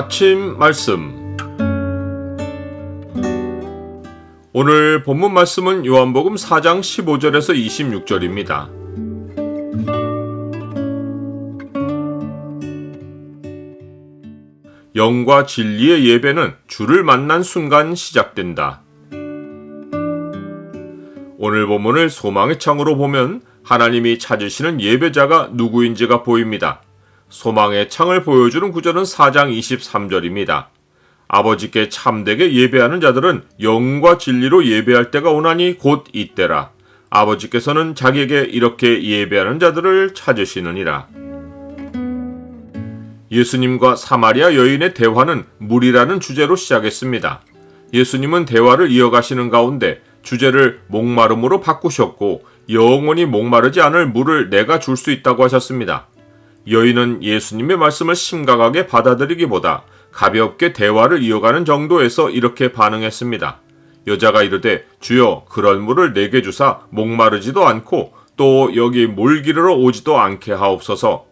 아침 말씀. 오늘 본문 말씀은 요한복음 4장 15절에서 26절입니다. 영과 진리의 예배는 주를 만난 순간 시작된다. 오늘 본문을 소망의 창으로 보면 하나님이 찾으시는 예배자가 누구인지가 보입니다. 소망의 창을 보여주는 구절은 4장 23절입니다. 아버지께 참되게 예배하는 자들은 영과 진리로 예배할 때가 오나니 곧 이때라. 아버지께서는 자기에게 이렇게 예배하는 자들을 찾으시느니라. 예수님과 사마리아 여인의 대화는 물이라는 주제로 시작했습니다. 예수님은 대화를 이어가시는 가운데 주제를 목마름으로 바꾸셨고 영원히 목마르지 않을 물을 내가 줄 수 있다고 하셨습니다. 여인은 예수님의 말씀을 심각하게 받아들이기보다 가볍게 대화를 이어가는 정도에서 이렇게 반응했습니다. 여자가 이르되 주여 그런 물을 내게 주사 목마르지도 않고 또 여기 물 기르러 오지도 않게 하옵소서.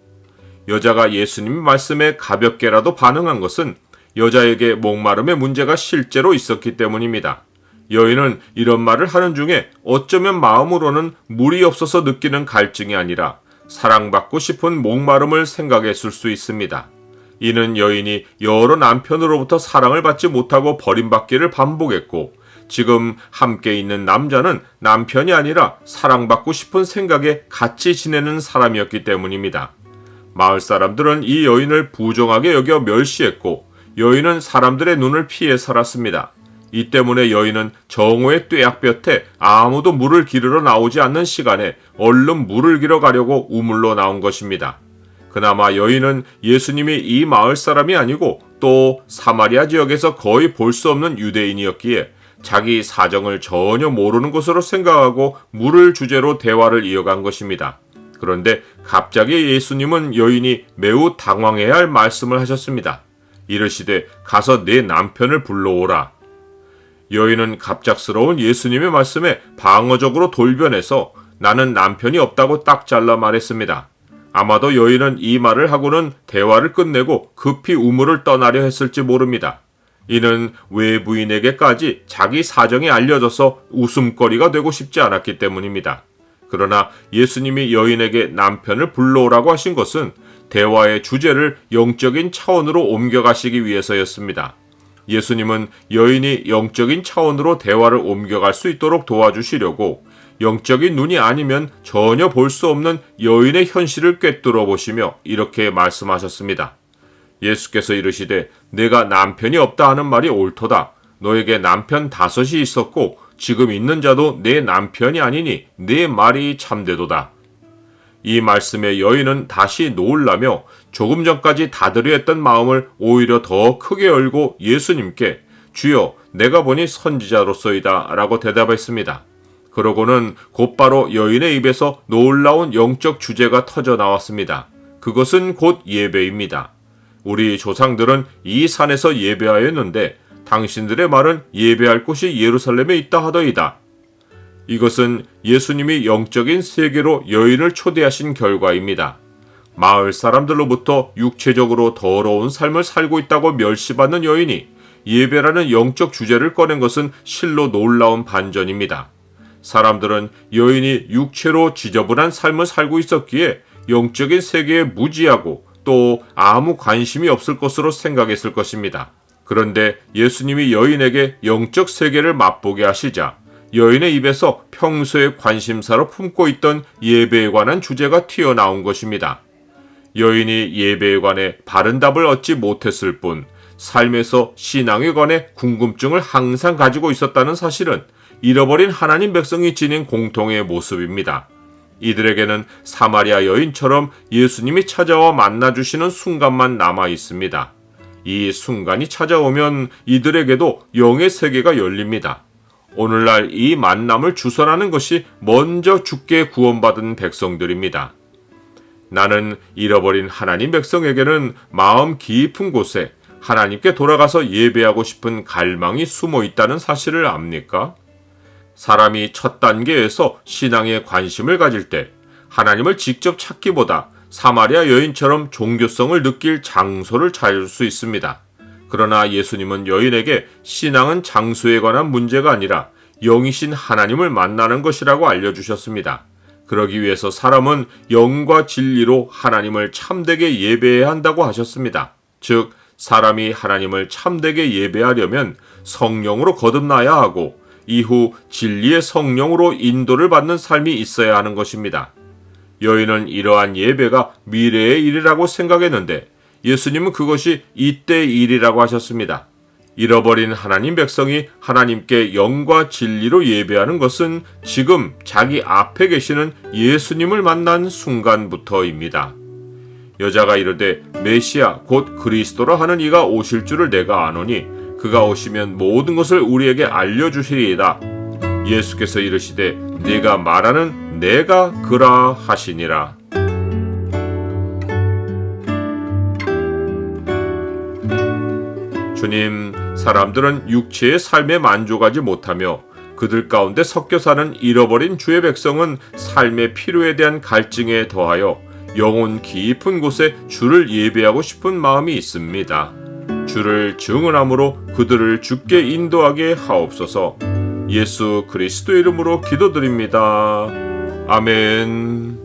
여자가 예수님의 말씀에 가볍게라도 반응한 것은 여자에게 목마름의 문제가 실제로 있었기 때문입니다. 여인은 이런 말을 하는 중에 어쩌면 마음으로는 물이 없어서 느끼는 갈증이 아니라 사랑받고 싶은 목마름을 생각했을 수 있습니다. 이는 여인이 여러 남편으로부터 사랑을 받지 못하고 버림받기를 반복했고 지금 함께 있는 남자는 남편이 아니라 사랑받고 싶은 생각에 같이 지내는 사람이었기 때문입니다. 마을 사람들은 이 여인을 부정하게 여겨 멸시했고 여인은 사람들의 눈을 피해 살았습니다. 이 때문에 여인은 정오의 뙤약볕에 아무도 물을 기르러 나오지 않는 시간에 얼른 물을 기러 가려고 우물로 나온 것입니다. 그나마 여인은 예수님이 이 마을 사람이 아니고 또 사마리아 지역에서 거의 볼 수 없는 유대인이었기에 자기 사정을 전혀 모르는 것으로 생각하고 물을 주제로 대화를 이어간 것입니다. 그런데 갑자기 예수님은 여인이 매우 당황해야 할 말씀을 하셨습니다. 이르시되 가서 내 남편을 불러오라. 여인은 갑작스러운 예수님의 말씀에 방어적으로 돌변해서 나는 남편이 없다고 딱 잘라 말했습니다. 아마도 여인은 이 말을 하고는 대화를 끝내고 급히 우물을 떠나려 했을지 모릅니다. 이는 외부인에게까지 자기 사정이 알려져서 웃음거리가 되고 싶지 않았기 때문입니다. 그러나 예수님이 여인에게 남편을 불러오라고 하신 것은 대화의 주제를 영적인 차원으로 옮겨가시기 위해서였습니다. 예수님은 여인이 영적인 차원으로 대화를 옮겨갈 수 있도록 도와주시려고 영적인 눈이 아니면 전혀 볼 수 없는 여인의 현실을 꿰뚫어 보시며 이렇게 말씀하셨습니다. 예수께서 이르시되 내가 남편이 없다 하는 말이 옳도다. 너에게 남편 5이 있었고 지금 있는 자도 내 남편이 아니니 네 말이 참되도다. 이 말씀에 여인은 다시 놀라며 조금 전까지 닫으려 했던 마음을 오히려 더 크게 열고 예수님께 주여 내가 보니 선지자로소이다 라고 대답했습니다. 그러고는 곧바로 여인의 입에서 놀라운 영적 주제가 터져 나왔습니다. 그것은 곧 예배입니다. 우리 조상들은 이 산에서 예배하였는데 당신들의 말은 예배할 곳이 예루살렘에 있다 하더이다. 이것은 예수님이 영적인 세계로 여인을 초대하신 결과입니다. 마을 사람들로부터 육체적으로 더러운 삶을 살고 있다고 멸시받는 여인이 예배라는 영적 주제를 꺼낸 것은 실로 놀라운 반전입니다. 사람들은 여인이 육체로 지저분한 삶을 살고 있었기에 영적인 세계에 무지하고 또 아무 관심이 없을 것으로 생각했을 것입니다. 그런데 예수님이 여인에게 영적 세계를 맛보게 하시자 여인의 입에서 평소에 관심사로 품고 있던 예배에 관한 주제가 튀어나온 것입니다. 여인이 예배에 관해 바른 답을 얻지 못했을 뿐 삶에서 신앙에 관해 궁금증을 항상 가지고 있었다는 사실은 잃어버린 하나님 백성이 지닌 공통의 모습입니다. 이들에게는 사마리아 여인처럼 예수님이 찾아와 만나주시는 순간만 남아 있습니다. 이 순간이 찾아오면 이들에게도 영의 세계가 열립니다. 오늘날 이 만남을 주선하는 것이 먼저 주께 구원받은 백성들입니다. 나는 잃어버린 하나님 백성에게는 마음 깊은 곳에 하나님께 돌아가서 예배하고 싶은 갈망이 숨어 있다는 사실을 압니까? 사람이 첫 단계에서 신앙에 관심을 가질 때 하나님을 직접 찾기보다 사마리아 여인처럼 종교성을 느낄 장소를 찾을 수 있습니다. 그러나 예수님은 여인에게 신앙은 장소에 관한 문제가 아니라 영이신 하나님을 만나는 것이라고 알려주셨습니다. 그러기 위해서 사람은 영과 진리로 하나님을 참되게 예배해야 한다고 하셨습니다. 즉, 사람이 하나님을 참되게 예배하려면 성령으로 거듭나야 하고 이후 진리의 성령으로 인도를 받는 삶이 있어야 하는 것입니다. 여인은 이러한 예배가 미래의 일이라고 생각했는데 예수님은 그것이 이때의 일이라고 하셨습니다. 잃어버린 하나님 백성이 하나님께 영과 진리로 예배하는 것은 지금 자기 앞에 계시는 예수님을 만난 순간부터입니다. 여자가 이르되 메시아 곧 그리스도라 하는 이가 오실 줄을 내가 아노니 그가 오시면 모든 것을 우리에게 알려주시리이다. 예수께서 이르시되 네가 말하는 내가 그라 하시니라. 주님, 사람들은 육체의 삶에 만족하지 못하며 그들 가운데 섞여 사는 잃어버린 주의 백성은 삶의 필요에 대한 갈증에 더하여 영혼 깊은 곳에 주를 예배하고 싶은 마음이 있습니다. 주를 증언함으로 그들을 주께 인도하게 하옵소서. 예수 그리스도 이름으로 기도드립니다. 아멘.